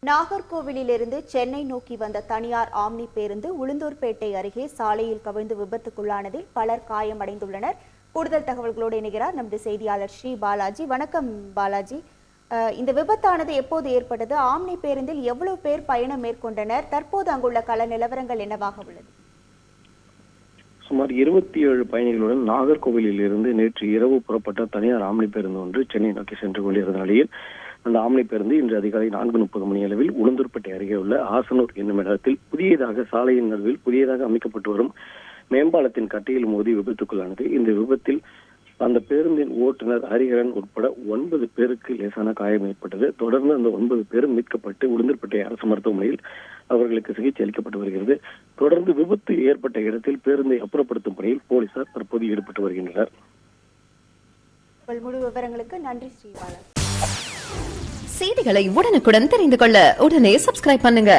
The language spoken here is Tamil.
நாகர்கோவிலிருந்து சென்னை நோக்கி வந்த தனியார் ஆம்னி பேருந்து உளுந்தூர்பேட்டை அருகே சாலையில் கவிழ்ந்து விபத்துக்குள்ளானதில் பலர் காயமடைந்துள்ளனர். கூடுதல் தகவல்களோடு இணைகிறார் நமது செய்தியாளர் ஸ்ரீ பாலாஜி. வணக்கம் பாலாஜி. இந்த விபத்தானது எப்போது ஏற்பட்டது? ஆம்னி பேருந்தில் எவ்வளவு பேர் பயணம் மேற்கொண்டனர்? தற்போது அங்குள்ள கள நிலவரங்கள் என்னவாக உள்ளது? சுமார் 27 பயணிகளுடன் நாகர்கோவிலில் இருந்து நேற்று இரவு புறப்பட்ட தனியார் ஆம்னி பேருந்து ஒன்று சென்னை நோக்கி சென்று கொண்டிருந்த நிலையில் அந்த ஆம்னி பேருந்து இன்று அதிகாலை 4:30 மணி அளவில் உளுந்தூர்பேட்டை அருகே உள்ள ஆசனூர் என்னும் இடத்தில் புதியதாக சாலையின் நடுவில் புதியதாக அமைக்கப்பட்டு வரும் மேம்பாலத்தின் கட்டையில் மோதி விபத்துக்குள்ளானது. இந்த விபத்தில் அந்த பேருந்தின் ஓட்டுநர் ஹரிஹரன் உட்பட 9 பேருக்கு லேசான காயம் ஏற்பட்டது. தொடர்ந்து அந்த 9 பேரும் மீட்கப்பட்டு உளுந்தூர்பேட்டை அரசு மருத்துவமனையில் அவர்களுக்கு சிகிச்சை அளிக்கப்பட்டு வருகிறது. தொடர்ந்து விபத்து ஏற்பட்ட இடத்தில் பேருந்தை அப்புறப்படுத்தும் பணியில் போலீசார் தற்போது ஈடுபட்டு வருகின்றனர். முழு விவரங்களுக்கு நன்றி ஸ்ரீபாலன். செய்திகளை உடனுக்குடன் தெரிந்து கொள்ள உடனே சப்ஸ்கிரைப் பண்ணுங்க.